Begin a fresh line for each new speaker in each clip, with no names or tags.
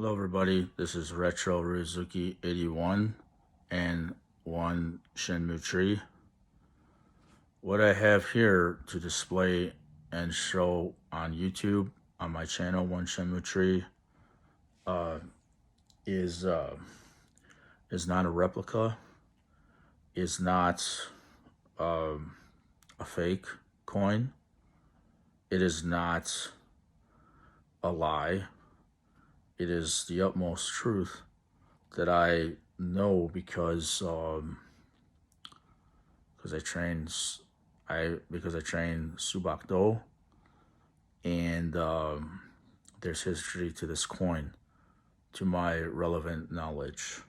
Hello, everybody. This is Retro Ryuzuki 81 and one Shenmue tree. What I have here to display and show on YouTube on my channel, One Shenmue Tree, uh, is uh, is not a replica. Is not um, a fake coin. It is not a lie. It is the utmost truth that I know because I train Subakdo, and there's history to this coin, to my relevant knowledge.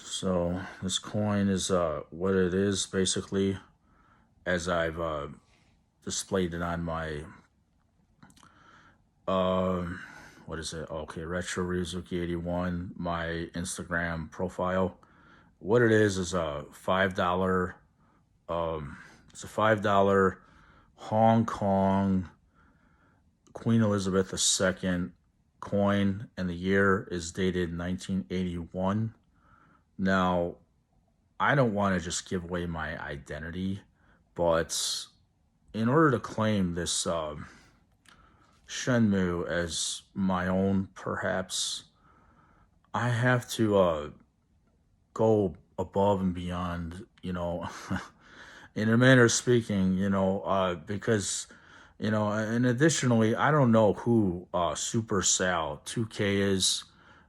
So this coin is what it is basically, as I've displayed it on my uh, what is it? Okay, Retro Ryuzuki 81, my Instagram profile. What it is a $5. It's a $5 Hong Kong Queen Elizabeth II coin, and the year is dated 1981. Now, I don't want to just give away my identity, but in order to claim this Shenmue as my own, perhaps, I have to go above and beyond, in a manner of speaking, because, and additionally, I don't know who Super Sal 2K is,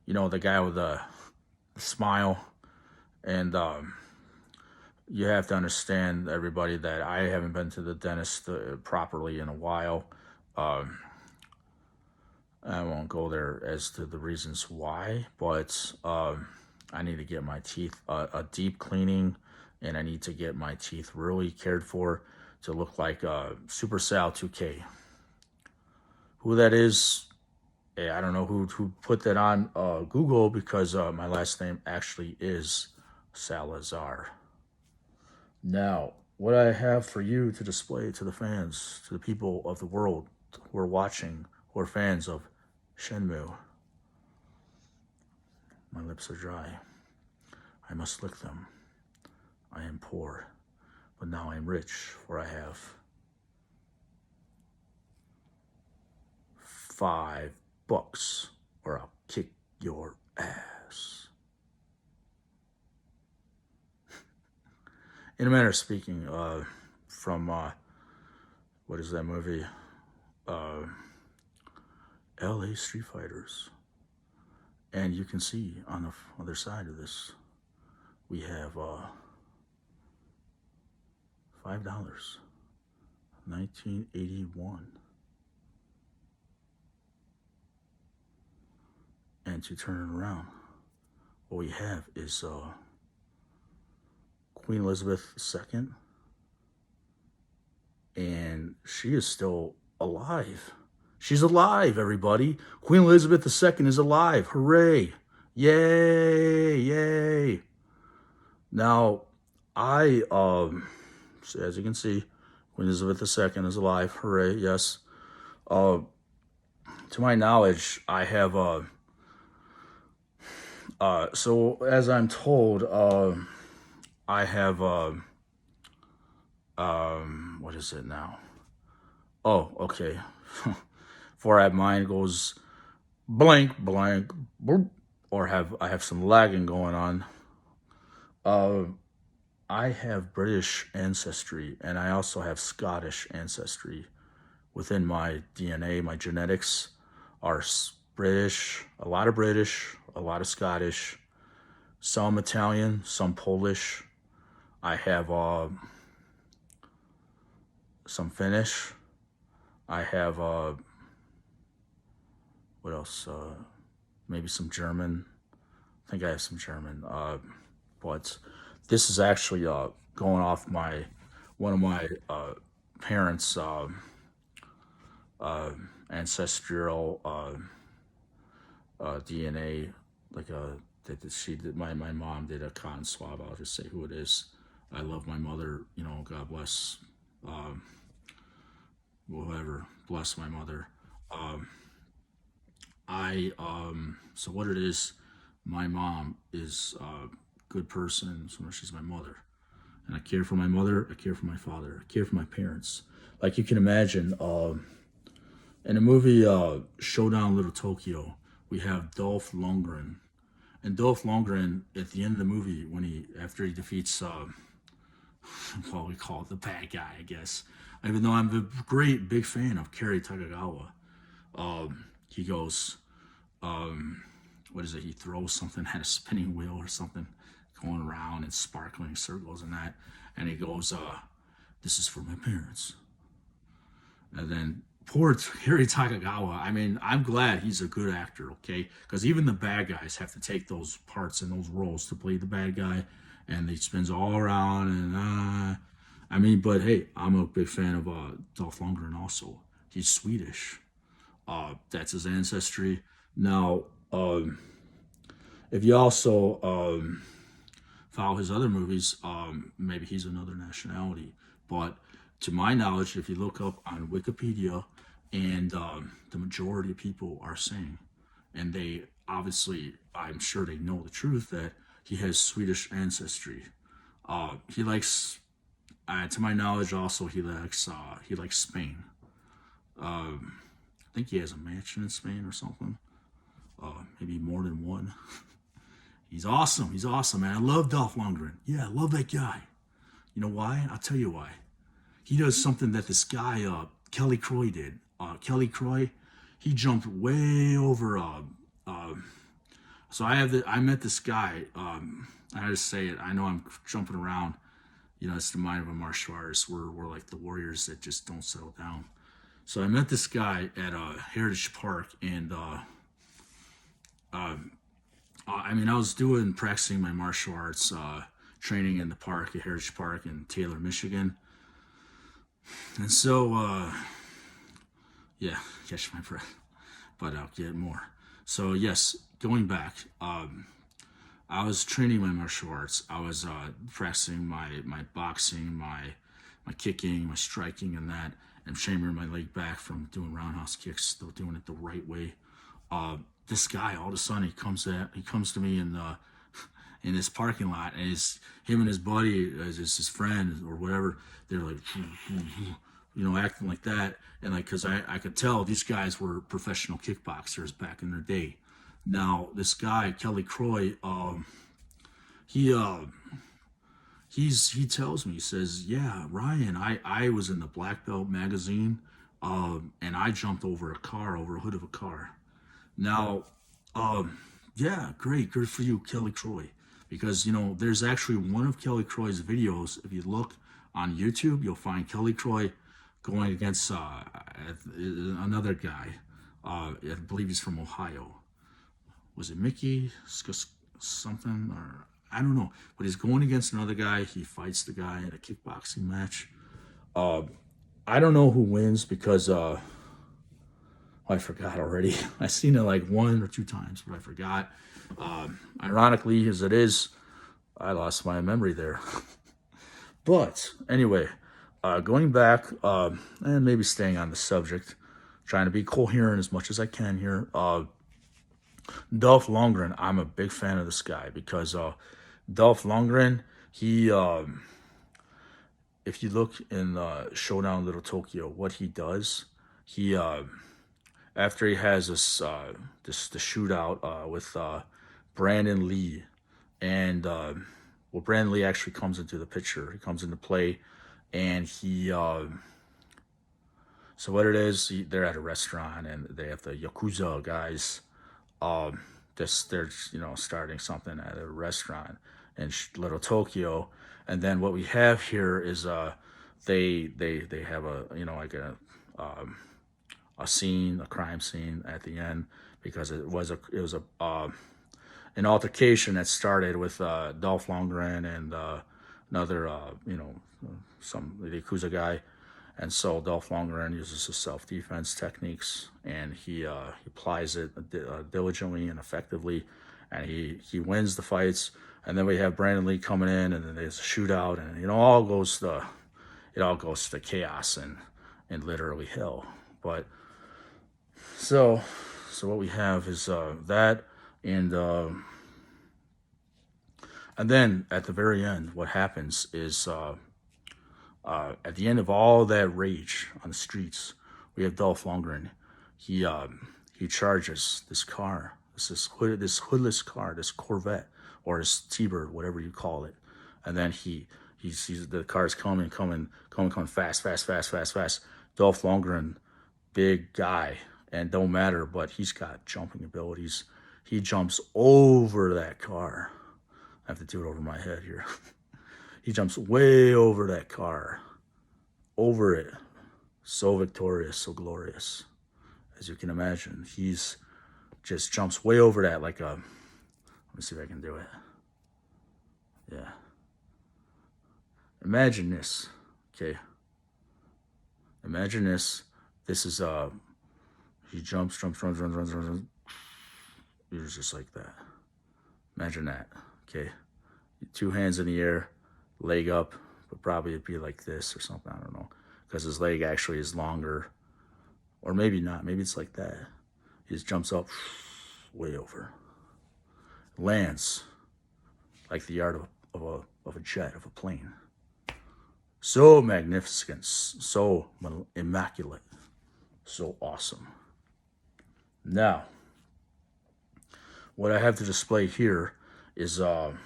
the guy with the smile. And you have to understand, everybody, that I haven't been to the dentist properly in a while. I won't go there as to the reasons why, but I need to get my teeth a deep cleaning, and I need to get my teeth really cared for to look like Super Sal 2K. Who that is, I don't know who put that on Google, because my last name actually is Salazar. Now, what I have for you to display to the fans, to the people of the world who are watching, who are fans of Shenmue. My lips are dry. I must lick them. I am poor, but now I am rich, for I have $5, or I'll kick your ass. In a manner of speaking, from what is that movie? LA Street Fighters. And you can see on the other side of this, we have $5, 1981. And to turn it around, what we have is Queen Elizabeth II, and she is still alive. She's alive, everybody. Queen Elizabeth II is alive. Hooray. Yay, yay. Now, as you can see, Queen Elizabeth II is alive. Hooray, yes. To my knowledge, I have, so as I'm told, I have, what is it now? Oh, okay. Before I mind goes blank, blank, boop, or I have some lagging going on. I have British ancestry, and I also have Scottish ancestry within my DNA. My genetics are British, a lot of Scottish, some Italian, some Polish. I have some Finnish. I have what else? Maybe some German. I think I have some German. But this is actually going off one of my parents' ancestral DNA. Like my mom did a cotton swab. I'll just say who it is. I love my mother. God bless. Whoever bless my mother. So what it is, my mom is a good person. So she's my mother. And I care for my mother, I care for my father, I care for my parents. Like you can imagine, in the movie Showdown Little Tokyo, we have Dolph Lundgren. And Dolph Lundgren, at the end of the movie, after he defeats, what we call it, the bad guy, I guess. Even though I'm a great big fan of Kerry Takagawa, he goes, what is it? He throws something at a spinning wheel or something, going around in sparkling circles and that, and he goes, "This is for my parents." And then poor Kerry Takagawa. I mean, I'm glad he's a good actor, okay? Because even the bad guys have to take those parts and those roles to play the bad guy, and he spins all around and I mean, but hey, I'm a big fan of Dolph Lundgren also. He's Swedish. That's his ancestry. Now, if you also follow his other movies, maybe he's another nationality. But to my knowledge, if you look up on Wikipedia, and the majority of people are saying, and they obviously, I'm sure they know the truth, that he has Swedish ancestry. He likes, to my knowledge, also he likes Spain. I think he has a mansion in Spain or something. Maybe more than one. He's awesome. He's awesome, man. I love Dolph Lundgren. Yeah, I love that guy. You know why? I'll tell you why. He does something that this guy, Kelly Croy, did. Kelly Croy, he jumped way over. So I met this guy. I had to say it. I know I'm jumping around. You know, it's the mind of a martial artist. We're like the warriors that just don't settle down. So I met this guy at Heritage Park, and I mean, I was practicing my martial arts training in the park at Heritage Park in Taylor, Michigan. And so, yeah, catch my breath, but I'll get more. So yes, going back, I was training my martial arts. I was practicing my boxing, my kicking, my striking, and that, and chambering my leg back from doing roundhouse kicks, still doing it the right way. This guy, all of a sudden, he comes to me in this parking lot, and him and his buddy, as his friend or whatever, they're like, you know, acting like that, and like, cause I could tell these guys were professional kickboxers back in their day. Now this guy Kelly Croy, he tells me, he says, yeah, Ryan, I was in the Black Belt magazine, and I jumped over a hood of a car. Now, yeah, great, good for you, Kelly Croy. Because, you know, there's actually one of Kelly Croy's videos. If you look on YouTube, you'll find Kelly Croy going against another guy. I believe he's from Ohio. Was it Mickey something, or I don't know. But he's going against another guy. He fights the guy in a kickboxing match. I don't know who wins because I forgot already. I've seen it like 1 or 2 times, but I forgot. Ironically, as it is, I lost my memory there. But anyway, going back and maybe staying on the subject, trying to be coherent as much as I can here. Dolph Lundgren, I'm a big fan of this guy because Dolph Lundgren, he, if you look in Showdown Little Tokyo, what he does, he after he has the shootout with Brandon Lee, and well, Brandon Lee actually comes into the picture. He comes into play, and he so what it is, they're at a restaurant, and they have the Yakuza guys. They're starting something at a restaurant in Little Tokyo, and then what we have here is they have a scene, a crime scene at the end, because it was an altercation that started with Dolph Lundgren and another the Yakuza guy. And so Dolph Lundgren uses his self-defense techniques, and he applies it diligently and effectively, and he wins the fights. And then we have Brandon Lee coming in, and then there's a shootout, and it all goes to chaos and literally hell. But so so what we have is that, and and then at the very end, what happens is at the end of all that rage on the streets, we have Dolph Lundgren. He charges this car, this hoodless car, this Corvette or his T-Bird, whatever you call it, and then he sees the cars coming fast, fast, fast, fast, fast. Dolph Lundgren, big guy, and don't matter, but he's got jumping abilities. He jumps over that car. I have to do it over my head here. He jumps way over that car, over it. So victorious, so glorious, as you can imagine. He's just jumps way over that like a. Let me see if I can do it. Yeah. Imagine this, okay? Imagine this. This is he jumps, runs. He's just like that. Imagine that, okay? 2 hands in the air, leg up, but probably it'd be like this or something. I don't know, because his leg actually is longer, or maybe not. Maybe it's like that. He just jumps up, way over, lands like the yard of a jet, of a plane. So magnificent, so immaculate, so awesome. Now, what I have to display here is okay.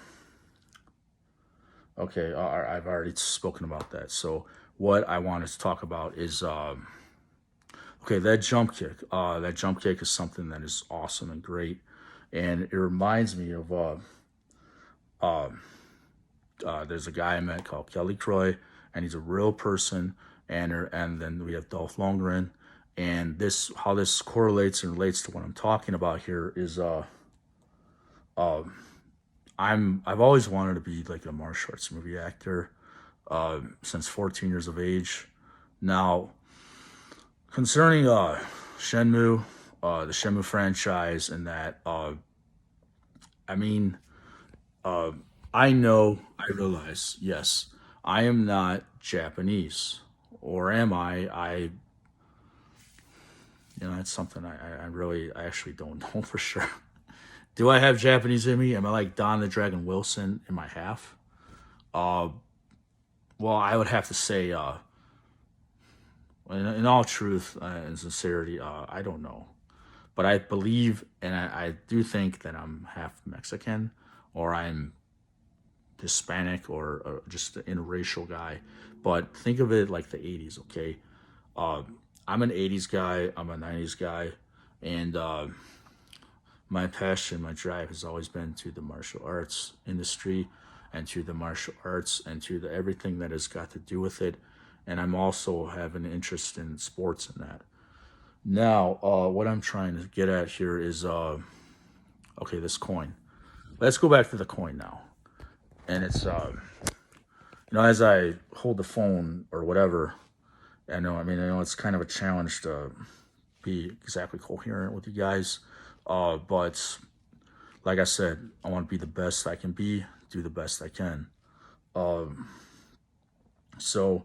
I've already spoken about that. So what I wanted to talk about is okay, that jump kick. That jump kick is something that is awesome and great, and it reminds me of there's a guy I met called Kelly Croy, and he's a real person. And then we have Dolph Lundgren, and this how this correlates and relates to what I'm talking about here is I've always wanted to be like a martial arts movie actor since 14 years of age. Now, concerning Shenmue, the Shenmue franchise, and that I mean, I realize, yes, I am not Japanese, or am I? That's something I actually don't know for sure. Do I have Japanese in me? Am I like Don the Dragon Wilson in my half? Uh, well, I would have to say, in all truth and sincerity, I don't know. But I believe, and I do think that I'm half Mexican, or I'm Hispanic, or just an interracial guy. But think of it like the 80s, okay? Uh, I'm an 80s guy, I'm a 90s guy, and my passion, my drive has always been to the martial arts industry, and to the martial arts, and to everything that has got to do with it. And I'm also have an interest in sports in that. Now, what I'm trying to get at here is, okay, this coin. Let's go back to the coin now. And it's, as I hold the phone or whatever, I know it's kind of a challenge to be exactly coherent with you guys. But like I said, I want to be the best I can be, do the best I can. So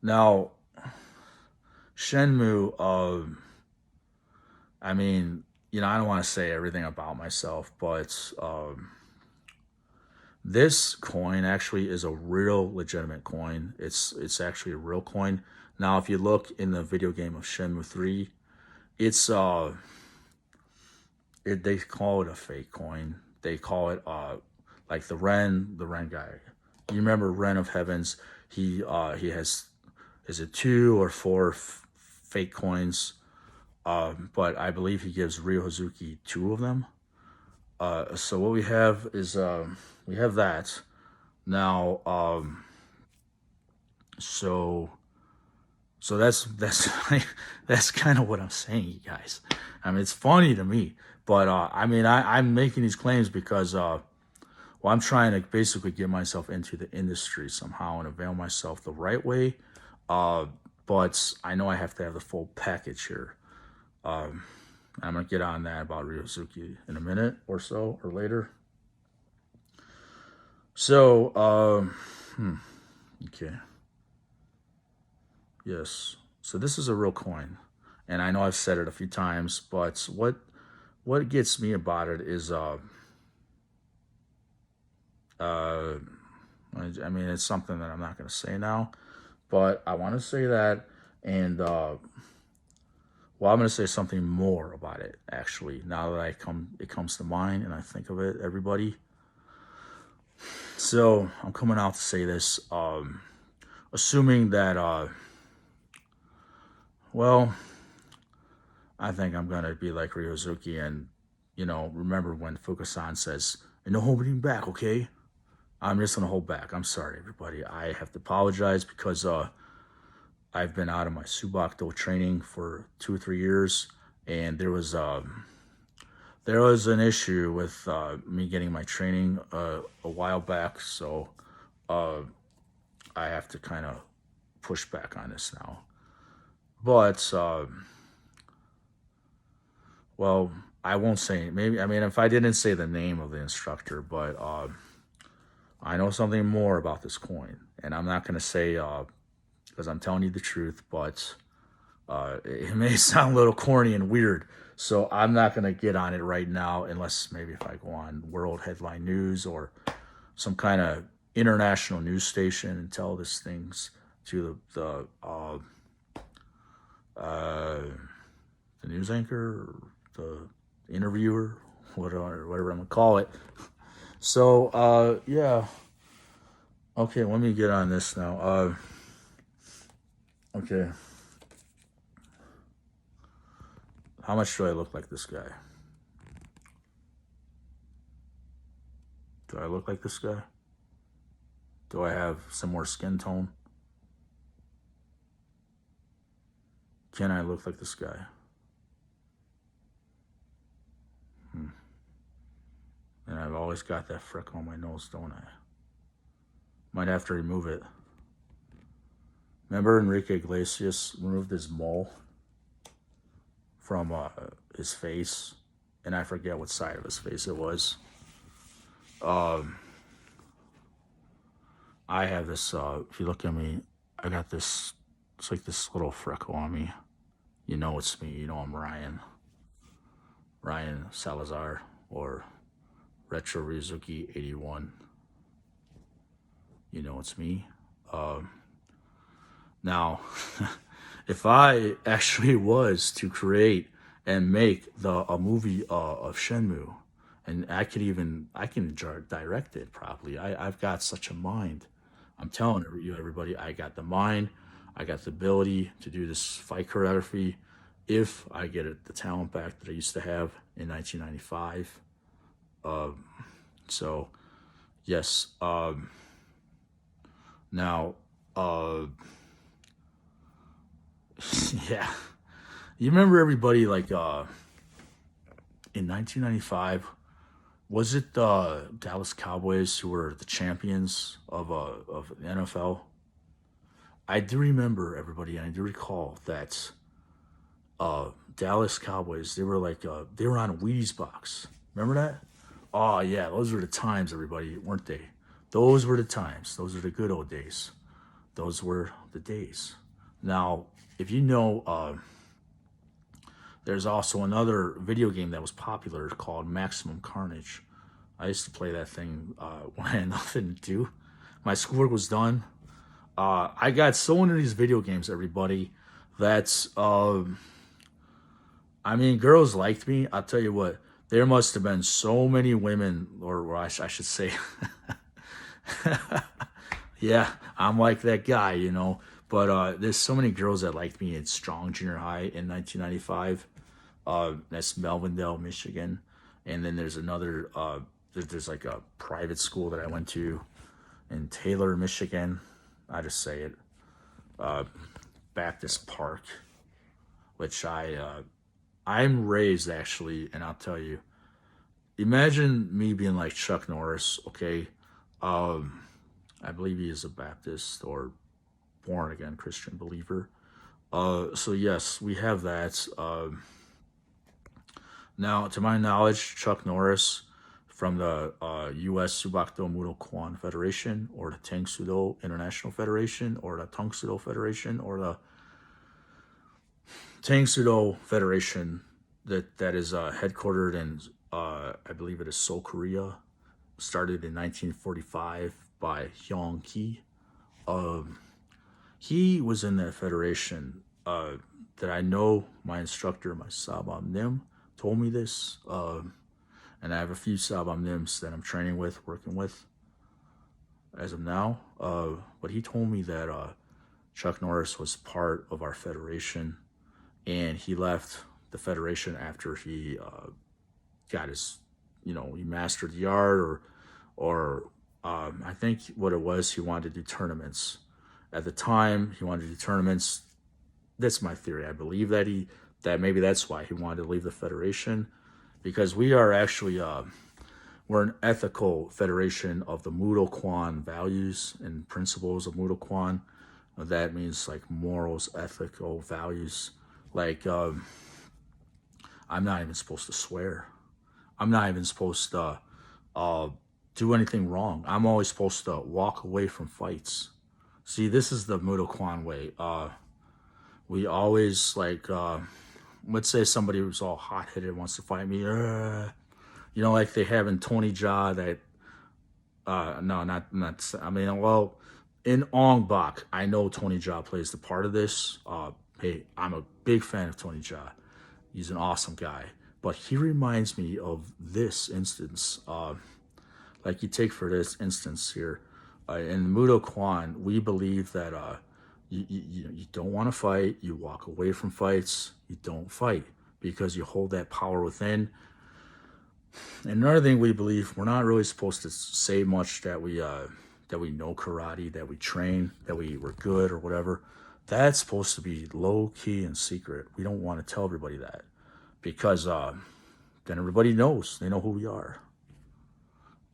now, Shenmue, I don't want to say everything about myself, but this coin actually is a real legitimate coin. It's actually a real coin. Now, if you look in the video game of Shenmue 3, it's they call it a fake coin. They call it like the Ren guy. You remember Ren of Heavens? He has, is it 2 or 4 fake coins? But I believe he gives Ryo Hazuki 2 of them. So what we have is we have that now. So that's that's kind of what I'm saying, you guys. I mean, it's funny to me, but I'm making these claims because I'm trying to basically get myself into the industry somehow and avail myself the right way. But I know I have to have the full package here. I'm gonna get on that about Ryosuke in a minute or so or later. So, okay, yes. So this is a real coin, and I know I've said it a few times, but what gets me about it is uh I mean, it's something that I'm not going to say now, but I want to say that. And well, I'm going to say something more about it actually. Now that it comes to mind and I think of it, everybody. So I'm coming out to say this, assuming that, well, I think I'm going to be like Ryozuki and, remember when Fukasan says, "And no holding back, okay?" I'm just gonna hold back. I'm sorry, everybody. I have to apologize because I've been out of my Subakdo training for 2 or 3 years, and there was an issue with me getting my training a while back, so uh, I have to kind of push back on this now. But well, I won't say maybe. I mean, if I didn't say the name of the instructor, but I know something more about this coin, and I'm not gonna say because I'm telling you the truth, but it may sound a little corny and weird. So I'm not gonna get on it right now, unless maybe if I go on World Headline News or some kind of international news station and tell this things to the news anchor, or the interviewer, whatever I'm gonna call it. So yeah. Okay, let me get on this now. Okay. How much do I look like this guy? Do I look like this guy? Do I have similar skin tone? Can I look like this guy? And I've always got that freckle on my nose, don't I? Might have to remove it. Remember Enrique Iglesias removed his mole from his face, and I forget what side of his face it was. I have this. If you look at me, I got this. It's like this little freckle on me. You know it's me. You know I'm Ryan Salazar, or Retro Rizuki 81. You know it's me. Now, if I actually was to create and make a movie of Shenmue, and I can direct it probably. I've got such a mind. I'm telling you, everybody, I got the mind, I got the ability to do this fight choreography if I get the talent back that I used to have in 1995. So, yes. Now, yeah. You remember everybody like in 1995? Was it the Dallas Cowboys who were the champions of the NFL? I do remember everybody, and I do recall that Dallas Cowboys, they were like they were on a Wheaties box. Remember that? Oh yeah, those were the times, everybody, weren't they? Those were the times. Those were the good old days. Those were the days. Now, if you know, there's also another video game that was popular called Maximum Carnage. I used to play that thing when I had nothing to do. My schoolwork was done. I got so into these video games, everybody, that I mean, girls liked me. I'll tell you what, there must have been so many women, or I should say, yeah, I'm like that guy, you know. But there's so many girls that liked me at Strong Junior High in 1995. That's Melvindale, Michigan. And then there's another, there's like a private school that I went to in Taylor, Michigan. I just say it. Baptist Park, which I'm raised actually, and I'll tell you, imagine me being like Chuck Norris, okay? I believe he is a Baptist or born again Christian believer. So yes, we have that. Now, to my knowledge, Chuck Norris from the U.S. Subakdo Mudo Kwan Federation, or the Tang Sudo International Federation, or the Tang Sudo Federation, or the Tang Sudo Federation that is headquartered in I believe it is Seoul, Korea. Started in 1945 by Hyung Ki. Um, he was in that federation. That I know my instructor, my Sabam Nim, told me this. And I have a few Sabam Nims that I'm training with, working with as of now. But he told me that Chuck Norris was part of our federation, and he left the federation after he got his, he mastered the art, or I think what it was, he wanted to do tournaments. At the time, he wanted to do tournaments. That's my theory. I believe that maybe that's why he wanted to leave the federation, because we are actually we're an ethical federation of the Mudo Kwan values and principles of Mudo Kwan. That means like morals, ethical values. Like I'm not even supposed to swear. I'm not even supposed to uh, do anything wrong. I'm always supposed to walk away from fights. See, this is the Mudo Kwan way. We always like, let's say somebody who's all hot headed wants to fight me. Like they have in Tony Jaa that. No, not. I mean, well, in Ong Bak, I know Tony Jaa plays the part of this. Hey, I'm a big fan of Tony Jaa. He's an awesome guy, but he reminds me of this instance. Like you take for this instance here, in Mudo Kwan, we believe that you don't want to fight. You walk away from fights. You don't fight because you hold that power within. And another thing we believe, we're not really supposed to say much that we know karate, that we train, that we're good or whatever. That's supposed to be low key and secret. We don't want to tell everybody that because then everybody knows. They know who we are.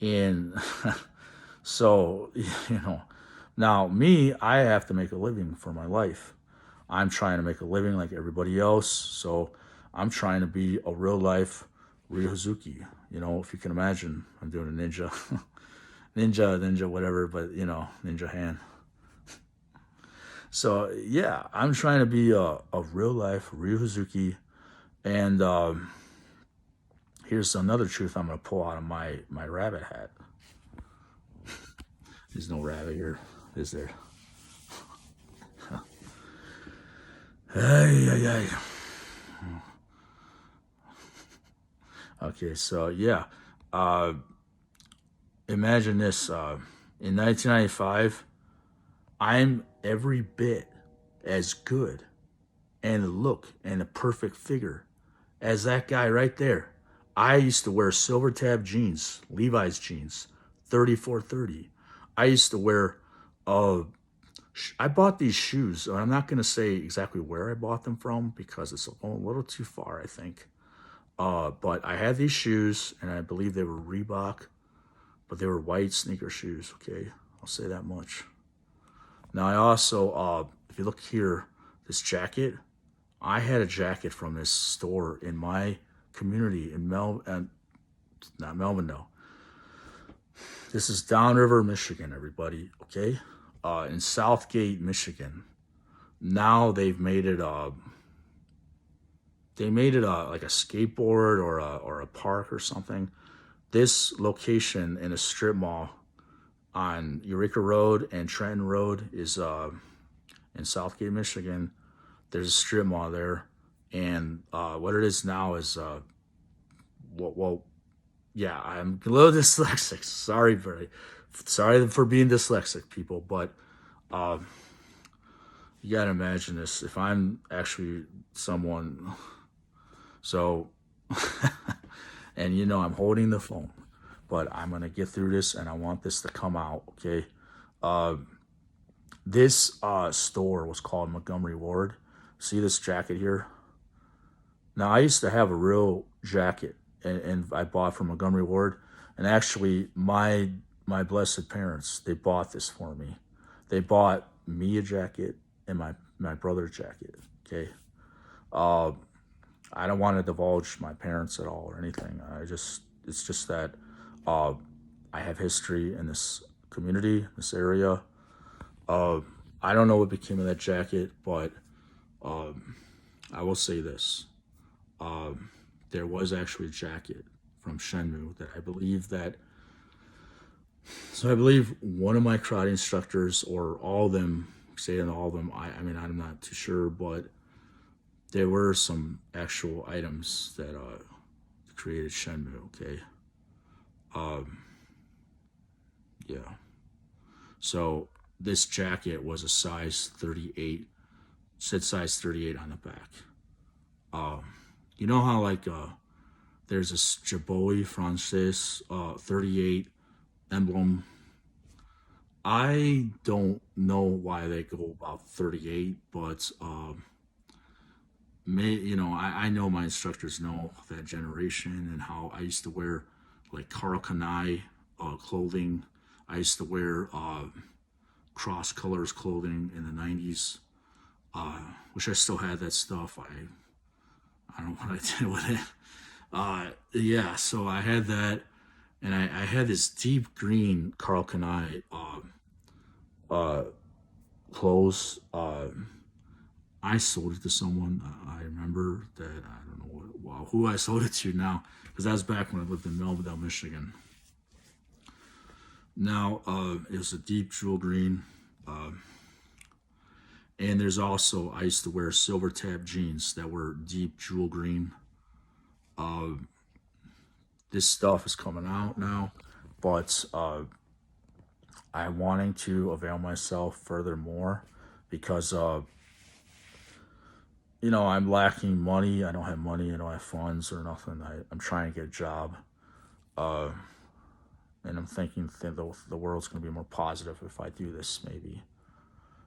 And so, now me, I have to make a living for my life. I'm trying to make a living like everybody else. So I'm trying to be a real life Ryozuki. If you can imagine, I'm doing a ninja, ninja, whatever, but ninja hand. So yeah, I'm trying to be a real life Ryozuki, and here's another truth I'm gonna pull out of my rabbit hat. There's no rabbit here, is there? Hey, hey, hey. Okay, so yeah, uh, imagine this. In 1995, I'm every bit as good and look and a perfect figure as that guy right there. I used to wear silver tab jeans, Levi's jeans, 3430. I used to wear, I bought these shoes. I'm not going to say exactly where I bought them from because it's a little too far, I think. But I had these shoes, and I believe they were Reebok, but they were white sneaker shoes. Okay, I'll say that much. Now I also, if you look here, this jacket, I had a jacket from this store in my community in not Melvin though. This is Downriver, Michigan, everybody. Okay, in Southgate, Michigan. Now they made it like a skateboard or a park or something. This location in a strip mall on Eureka Road and Trenton Road is in Southgate, Michigan. There's a strip mall there, and what it is now is well, yeah, I'm a little dyslexic. Sorry for being dyslexic, people, but you gotta imagine this. If I'm actually someone, so, and I'm holding the phone, but I'm gonna get through this, and I want this to come out, okay? This store was called Montgomery Ward. See this jacket here? Now I used to have a real jacket, and I bought from Montgomery Ward, and actually my blessed parents, they bought this for me. They bought me a jacket and my brother's jacket. Okay, I don't want to divulge my parents at all or anything. It's just that I have history in this community, this area. Uh, I don't know what became of that jacket, but I will say this. there was actually a jacket from Shenmue that I believe that. So I believe one of my karate instructors, or all of them, saying all of them, I mean, I'm not too sure, but there were some actual items that created Shenmue, okay? Um, yeah. So this jacket was a size 38, said size 38 on the back. Um, you know how, like, there's a Jaboli Francis 38 emblem. I don't know why they go about 38, but I know my instructors know that generation and how I used to wear like Carl Kanai clothing. I used to wear cross colors clothing in the 90s. Wish I still had that stuff. I don't know what I did with it. Yeah, so I had that, and I had this deep green Carl Kanai uh, clothes. I sold it to someone. I remember that. I don't know who I sold it to now, because that was back when I lived in Melville, Michigan. Now it was a deep jewel green, and there's also, I used to wear silver tab jeans that were deep jewel green. This stuff is coming out now, but I'm wanting to avail myself furthermore because I'm lacking money. I don't have money. I don't have funds or nothing. I'm trying to get a job. Uh, and I'm thinking that the world's going to be more positive if I do this, maybe.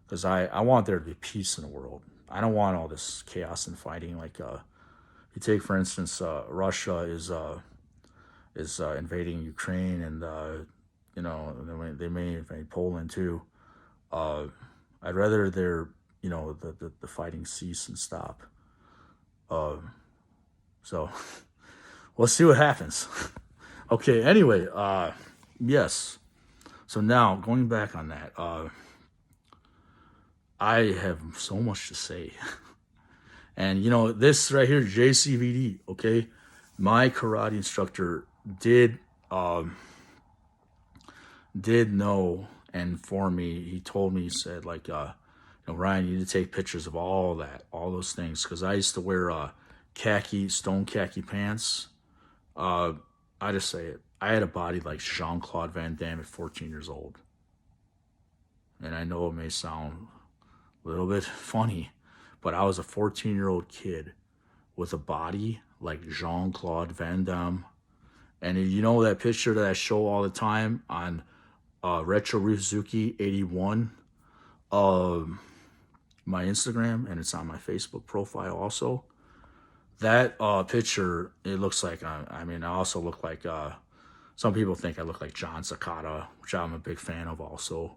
Because I want there to be peace in the world. I don't want all this chaos and fighting. Like, you take, for instance, Russia is invading Ukraine, and they may invade Poland too. Uh, I'd rather the fighting cease and stop. Uh, so we'll see what happens. Okay. Anyway, yes. So now going back on that, I have so much to say, and this right here, JCVD. Okay, my karate instructor did did know and inform me. He told me, he said, like, Ryan, you need to take pictures of all that, all those things, because I used to wear stone khaki pants. Uh, I just say it. I had a body like Jean-Claude Van Damme at 14 years old, and I know it may sound a little bit funny, but I was a 14-year-old kid with a body like Jean-Claude Van Damme. And that picture that I show all the time on Retro Rizuki 81, my Instagram, and it's on my Facebook profile also. That picture, it looks like, I also look like, some people think I look like John Sakata, which I'm a big fan of also.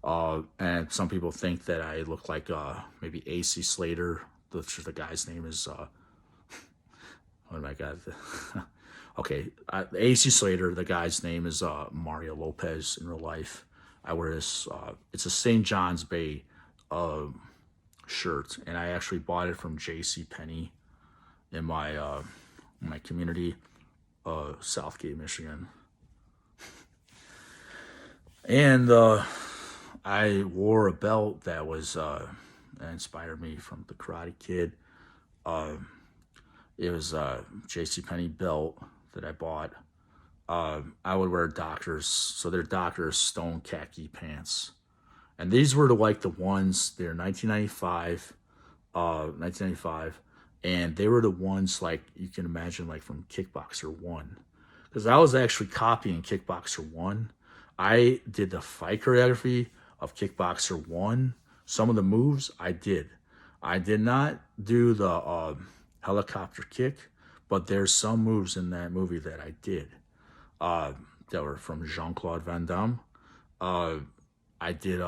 And some people think that I look like maybe AC Slater. The guy's name is, oh my God. Okay, AC Slater, the guy's name is Mario Lopez in real life. I wear this, it's a St. John's Bay shirt, and I actually bought it from J.C. Penney in my community, Southgate, Michigan. And I wore a belt that was that inspired me from the Karate Kid. It was a JCPenney belt that I bought. I would wear Doctors, so they're Doctors stone khaki pants, and these were the ones. They're 1995, and they were the ones like you can imagine, like from Kickboxer 1, because I was actually copying Kickboxer 1. I did the fight choreography of Kickboxer 1. Some of the moves I did. I did not do the helicopter kick, but there's some moves in that movie that I did that were from Jean-Claude Van Damme. I did,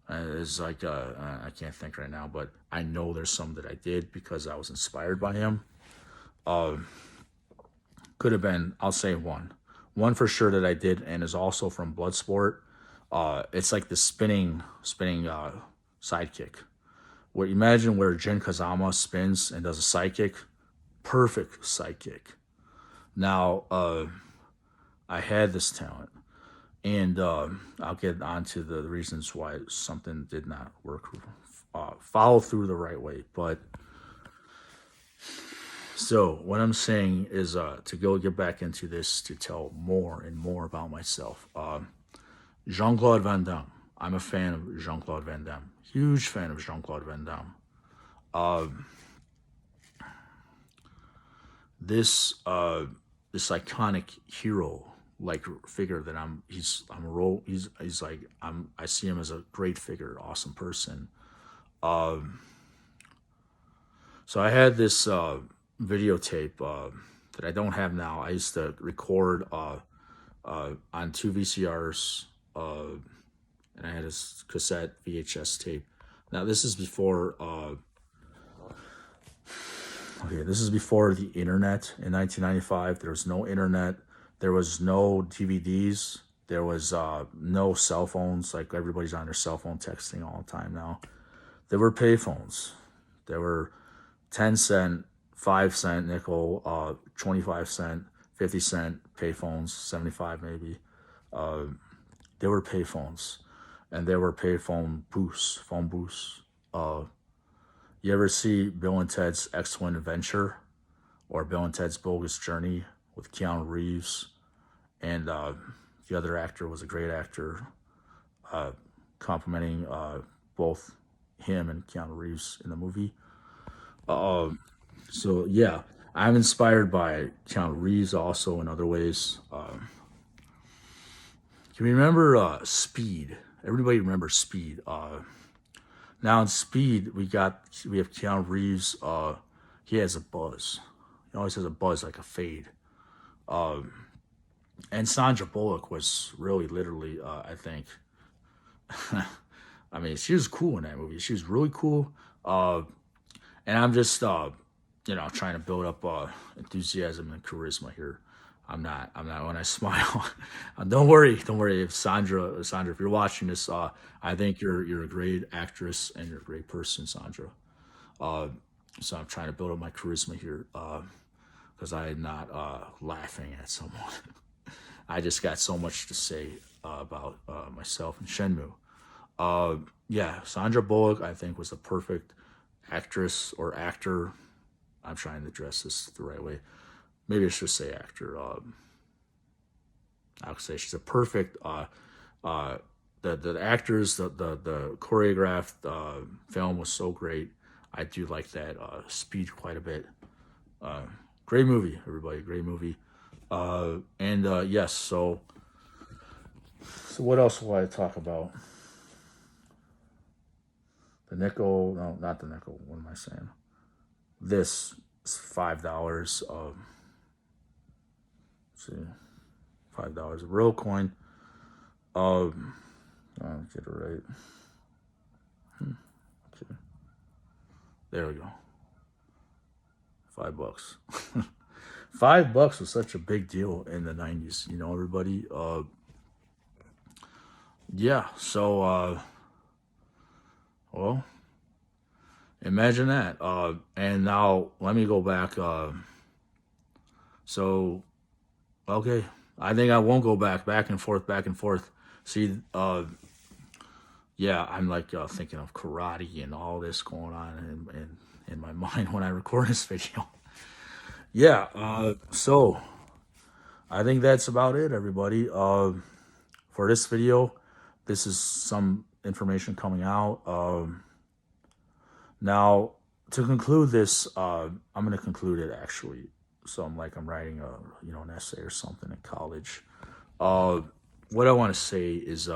it's like, I can't think right now, but I know there's some that I did because I was inspired by him. Could have been, I'll say one. One for sure that I did, and is also from Bloodsport. It's like the spinning sidekick. Imagine where Jin Kazama spins and does a sidekick. perfect sidekick. Now, I had this talent, and I'll get on to the reasons why something did not work, follow through the right way. But so what I'm saying is to go get back into this to tell more and more about myself. Jean-Claude Van Damme. I'm a fan of Jean-Claude Van Damme. Huge fan of Jean-Claude Van Damme. This iconic hero like figure that I see him as a great figure, awesome person. So I had this videotape that I don't have now. I used to record on two VCRs, and I had a cassette VHS tape. Now this is before. Okay, this is before the internet. In 1995, there was no internet. There was no DVDs. There was no cell phones. Like everybody's on their cell phone texting all the time now. There were payphones. There were 10-cent, 5-cent nickel, 25-cent, 50-cent payphones, 75 maybe. There were payphones, and there were phone booths. You ever see Bill and Ted's Excellent Adventure or Bill and Ted's Bogus Journey with Keanu Reeves? And the other actor was a great actor, complimenting both him and Keanu Reeves in the movie. So yeah, I'm inspired by Keanu Reeves also in other ways. Can you remember Speed? Everybody remembers Speed. Now in Speed, we have Keanu Reeves. He has a buzz. He always has a buzz like a fade. And Sandra Bullock was really literally, I think. I mean, she was cool in that movie. She was really cool. And I'm just, trying to build up enthusiasm and charisma here. I'm not when I smile. Don't worry. If Sandra, if you're watching this, I think you're a great actress and you're a great person, Sandra. So I'm trying to build up my charisma here, because I am not laughing at someone. I just got so much to say about myself and Shenmue. Yeah, Sandra Bullock, I think, was the perfect actress or actor. I'm trying to address this the right way. Maybe I should say actor. I would say she's a perfect. The actors, the choreographed film was so great. I do like that Speed quite a bit. Great movie, everybody. Great movie. Yes. So what else will I talk about? The nickel? No, not the nickel. What am I saying? This is $5. See, $5, a real coin. I'll get it right. Okay. There we go. $5. $5 was such a big deal in the 90s, everybody. Yeah, so well, imagine that. And now let me go back. So okay, I think I won't go back and forth. See, yeah, I'm like thinking of karate and all this going on in my mind when I record this video. Yeah, so I think that's about it, everybody. For this video, this is some information coming out. Now, to conclude this, I'm going to conclude it actually. So I'm writing an essay or something in college. What I want to say is,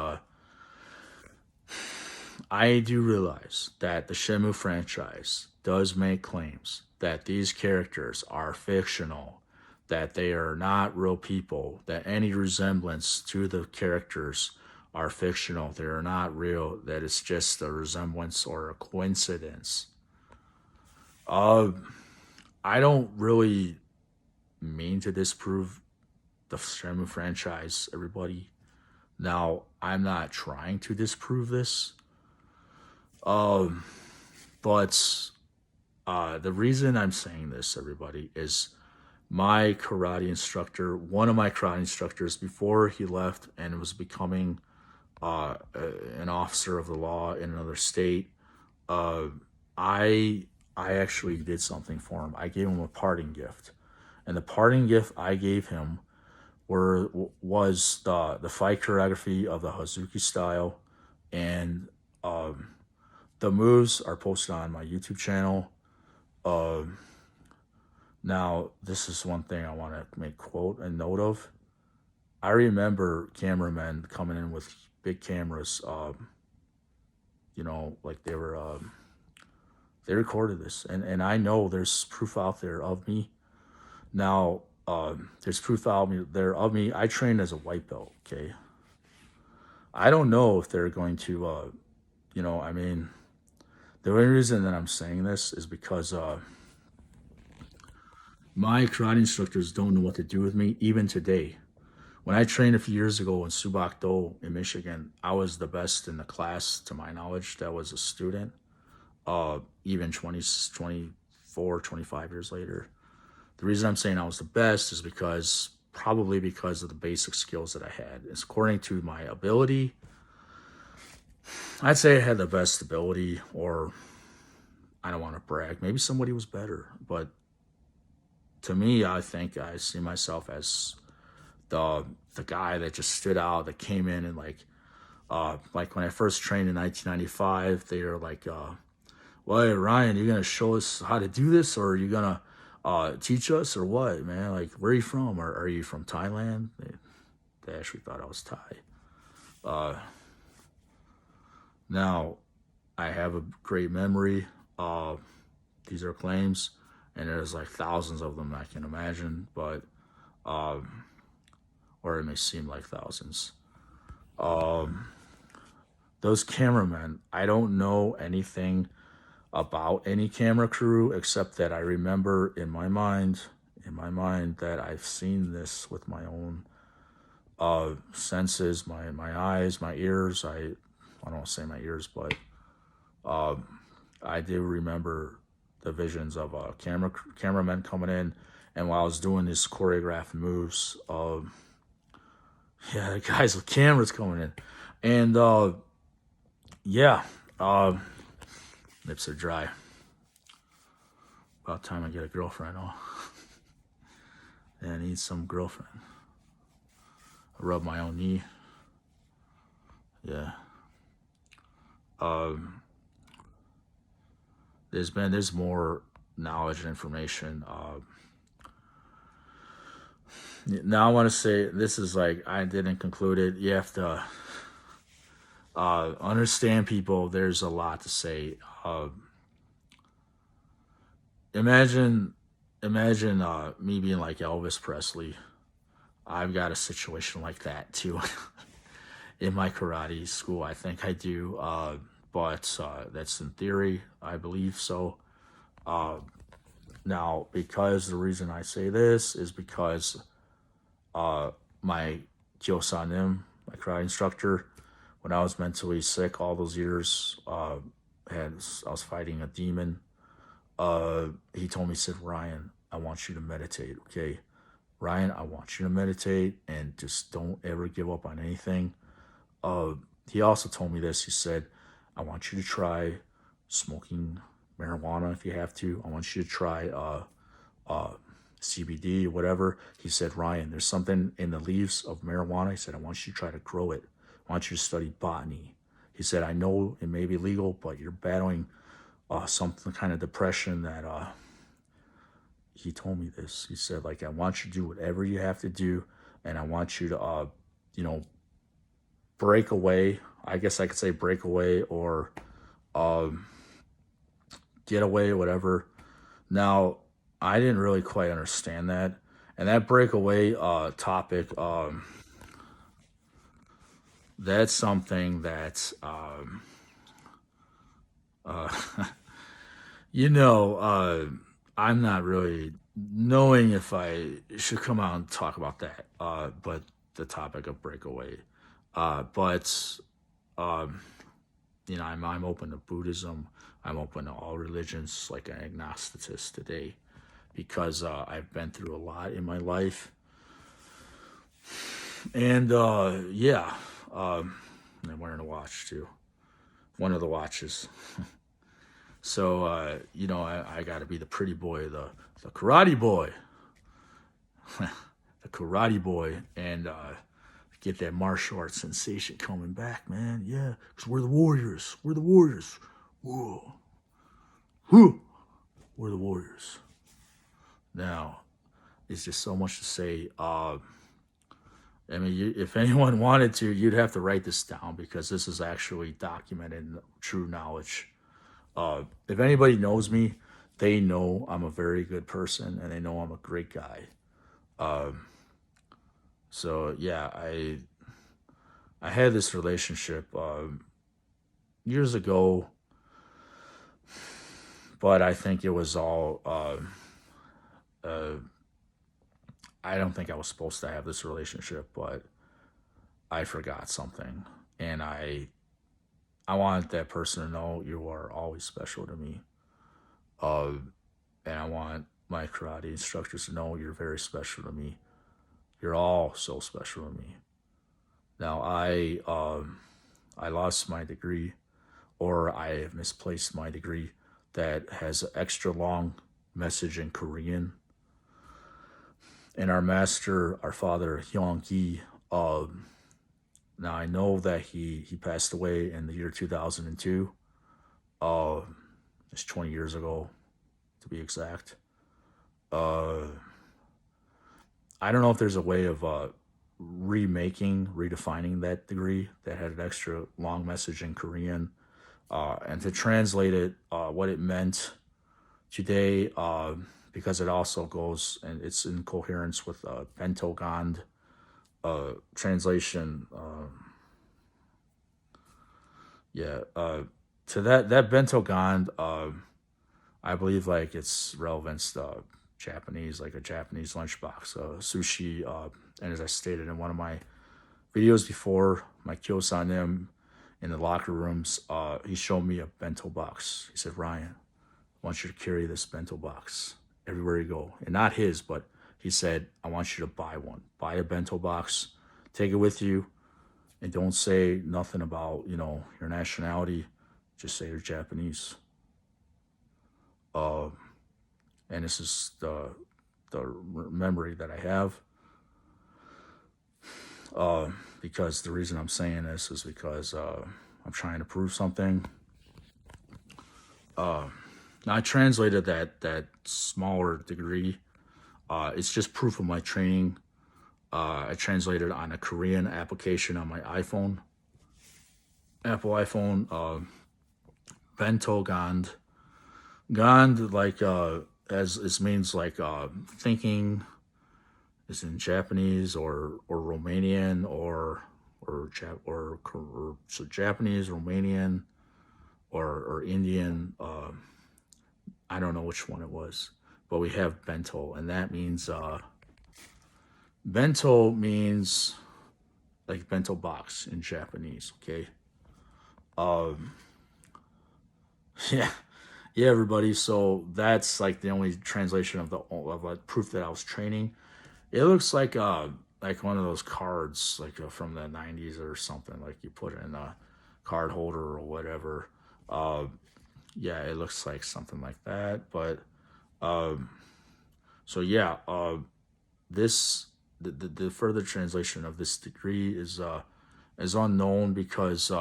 I do realize that the Shenmue franchise does make claims that these characters are fictional, that they are not real people, that any resemblance to the characters are fictional, they are not real, that it's just a resemblance or a coincidence. I don't really mean to disprove the Shenmue franchise, everybody. Now, I'm not trying to disprove this, but The reason I'm saying this, everybody, is my karate instructor, one of my karate instructors, before he left and was becoming an officer of the law in another state, uh, I I actually did something for him. I gave him a parting gift, and the parting gift I gave him was the fight choreography of the Hazuki style, and um, the moves are posted on my YouTube channel. Um, Now, this is one thing I want to make quote and note of. I remember cameramen coming in with big cameras. Like they recorded this, and I know there's proof out there of me. Now, there's proof out there of me. I trained as a white belt. Okay, I don't know if they're going to. I mean, the only reason that I'm saying this is because my karate instructors don't know what to do with me even today. When I trained a few years ago in Subak-do in Michigan, I was the best in the class, to my knowledge, that was a student, even 24, 25 years later. The reason I'm saying I was the best is probably because of the basic skills that I had. It's according to my ability. I'd say I had the best ability, or I don't want to brag. Maybe somebody was better, but to me, I think I see myself as the guy that just stood out, that came in and like when I first trained in 1995, they were like, well, hey, Ryan, you gonna show us how to do this, or are you gonna teach us, or what, man? Like, where are you from? Or are you from Thailand? They actually thought I was Thai. Uh, Now, I have a great memory. Uh, these are claims, and there's like thousands of them I can imagine, but um, or it may seem like thousands. Um, those cameramen, I don't know anything about any camera crew except that I remember in my mind that I've seen this with my own senses, my eyes, my ears. I don't say my ears, but um, I do remember the visions of cameramen coming in, and while I was doing these choreographed moves, yeah, the guys with cameras coming in, and yeah, uh, lips are dry. About time I get a girlfriend. Oh, yeah, I need some girlfriend. I rub my own knee. Yeah. Um, there's more knowledge and information. Now I want to say this is like I didn't conclude it. You have to understand people. There's a lot to say. Imagine, imagine me being like Elvis Presley. I've got a situation like that too in my karate school. I think I do, but that's in theory. I believe so. Uh, Now, because the reason I say this is because uh, my Kyosanim, my karate instructor, when I was mentally sick all those years, I was fighting a demon. He told me, he said, Ryan, I want you to meditate, okay? Ryan, I want you to meditate and just don't ever give up on anything. Uh, he also told me this. He said, I want you to try smoking marijuana if you have to. I want you to try uh, CBD or whatever. He said, Ryan, there's something in the leaves of marijuana. He said, I want you to try to grow it. I want you to study botany. He said, I know it may be legal, but you're battling some kind of depression that he told me this. He said, like, I want you to do whatever you have to do, and I want you to, you know, break away. I guess I could say break away or um, get away, whatever. Now, I didn't really quite understand that. And that breakaway topic, that's something that, uh, you know, I'm not really knowing if I should come out and talk about that, but the topic of breakaway. But um, I'm open to Buddhism. I'm open to all religions, like an agnosticist today, because I've been through a lot in my life. And yeah, I'm wearing a watch too. One of the watches. So I got to be the pretty boy, the karate boy, the karate boy, and get that martial arts sensation coming back, man. Yeah, because we're the warriors. We're the warriors. Whoa, whoo, we're the warriors. Now, it's just so much to say. I mean, if anyone wanted to, you'd have to write this down because this is actually documented true knowledge. If anybody knows me, they know I'm a very good person and they know I'm a great guy. So yeah, I had this relationship years ago, but I think it was all. Uh, I don't think I was supposed to have this relationship, but I forgot something, and I wanted that person to know you are always special to me. Uh, and I want my karate instructors to know you're very special to me. You're all so special to me. Now I lost my degree, or I have misplaced my degree that has an extra long message in Korean. And our master, our father Hyung Ki, now I know that he passed away in the year 2002. Uh, it's 20 years ago, to be exact. Uh, I don't know if there's a way of redefining that degree that had an extra long message in Korean, and to translate it, what it meant today, because it also goes and it's in coherence with Bento Gand translation. Yeah, to that Bento Gand, I believe like its relevance to Japanese, like a Japanese lunchbox, sushi. And as I stated in one of my videos before, my Kyosanim in the locker rooms, he showed me a bento box. He said, Ryan, I want you to carry this bento box everywhere you go. And not his, but he said, I want you to buy one. Buy a bento box, take it with you, and don't say nothing about, your nationality. Just say you're Japanese. Uh, and this is the memory that I have. Because the reason I'm saying this is because I'm trying to prove something. Now I translated that smaller degree. It's just proof of my training. I translated on a Korean application on my iPhone, Apple iPhone. Bento Gand, Gand like as it means like thinking is in Japanese or Romanian or so Japanese, Romanian, or Indian. I don't know which one it was, but we have bento, and that means bento means like bento box in Japanese. Okay. Um, yeah, yeah, everybody. So that's like the only translation of the of proof that I was training. It looks like one of those cards like from the '90s or something. Like you put it in a card holder or whatever. Uh, yeah, it looks like something like that. But so yeah, this the further translation of this degree is unknown because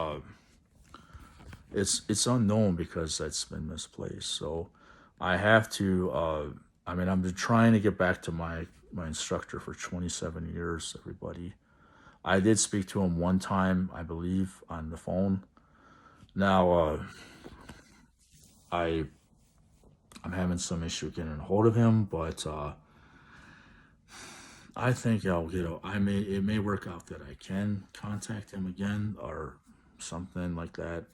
it's unknown because it's been misplaced. So I have to. I mean, I've been trying to get back to my instructor for 27 years. Everybody, I did speak to him one time, I believe, on the phone. Now, I I'm having some issue getting a hold of him, but I think I'll get. I may it may work out that I can contact him again or something like that.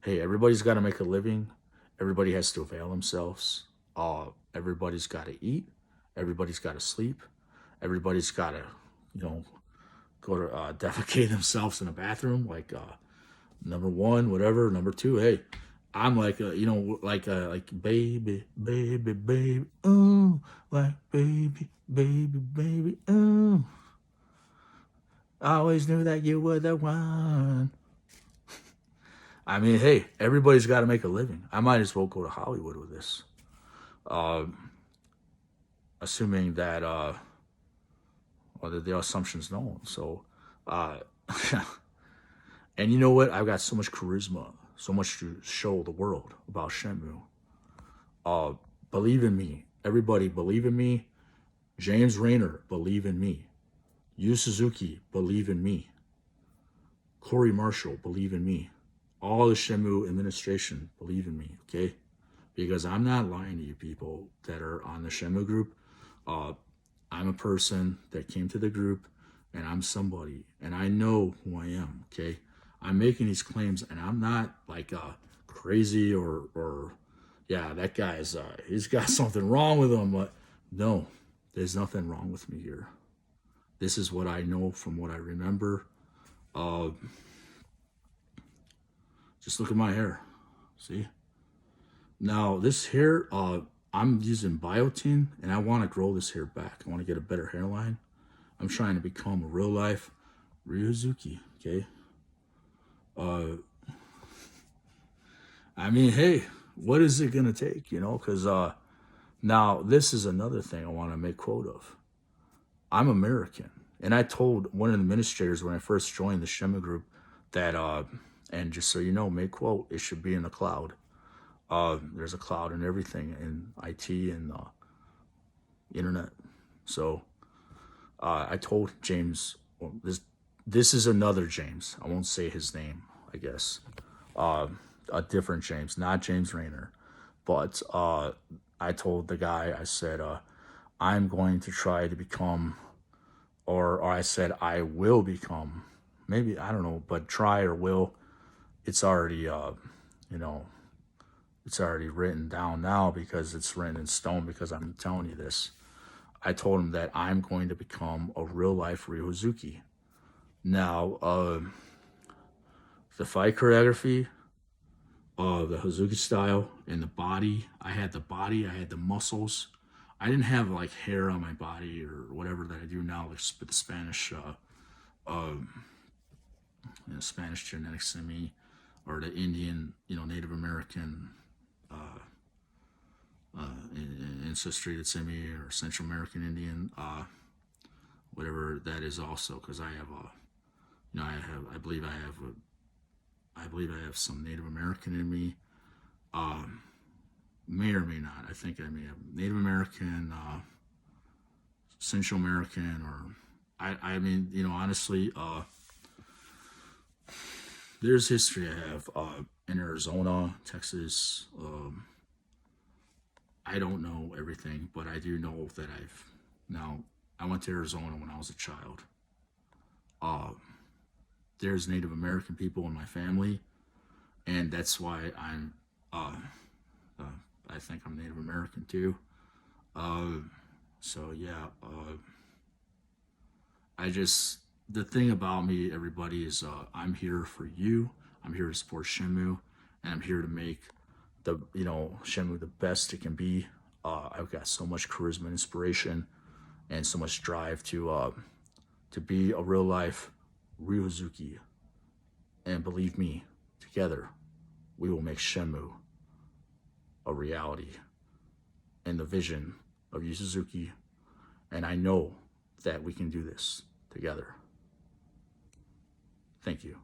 Hey, everybody's got to make a living. Everybody has to avail themselves. Everybody's got to eat. Everybody's got to sleep. Everybody's got to, you know, go to defecate themselves in a bathroom. Like number one, whatever. Number two, hey, I'm like a, like baby, baby, baby, ooh, like baby, baby, baby, ooh. I always knew that you were the one. I mean, hey, everybody's got to make a living. I might as well go to Hollywood with this, uh, assuming that, well, the assumption's known. So, uh, and you know what? I've got so much charisma, so much to show the world about Shenmue. Uh, believe in me. Everybody, believe in me. James Rayner, believe in me. Yu Suzuki, believe in me. Corey Marshall, believe in me. All the Shenmue administration, believe in me, okay? Because I'm not lying to you people that are on the Shenmue group. Uh, I'm a person that came to the group, and I'm somebody, and I know who I am, okay? I'm making these claims, and I'm not like crazy or yeah, that guy's he's got something wrong with him. But no, there's nothing wrong with me here. This is what I know from what I remember. Uh, just look at my hair. See? Now this hair, I'm using biotin, and I want to grow this hair back. I want to get a better hairline. I'm trying to become a real life Ryuzuki. Okay. Uh, I mean, hey, what is it gonna take? Because now this is another thing I want to make quote of. I'm American, and I told one of the administrators when I first joined the Shenmue group that, and just so you know, make quote, it should be in the cloud. There's a cloud and everything in IT and internet. So I told James, well, this is another James. I won't say his name, I guess. A different James, not James Rayner. But I told the guy, I said, I'm going to try to become, or I said, I will become, maybe, I don't know, but try or will, it's already, you know, it's already written down now because it's written in stone because I'm telling you this. I told him that I'm going to become a real life Ryozuki. Now, the fight choreography, the Hazuki style, and the body. I had the muscles. I didn't have like hair on my body or whatever that I do now, like the Spanish, Spanish genetics in me, or the Indian, Native American ancestry that's in me, or Central American Indian, whatever that is also, because I have a, I believe I have some Native American in me. May or may not. I think I may have Native American, Central American, or I mean, honestly, there's history I have in Arizona, Texas. I don't know everything, but I do know that I went to Arizona when I was a child. Uh, there's Native American people in my family, and that's why uh, I think I'm Native American too. Uh, so yeah, I just the thing about me, everybody, is I'm here for you. I'm here to support Shenmue, and I'm here to make the Shenmue the best it can be. I've got so much charisma and inspiration, and so much drive to be a real life Ryozuki. And believe me, together we will make Shenmue a reality and the vision of Yu Suzuki. And I know that we can do this together. Thank you.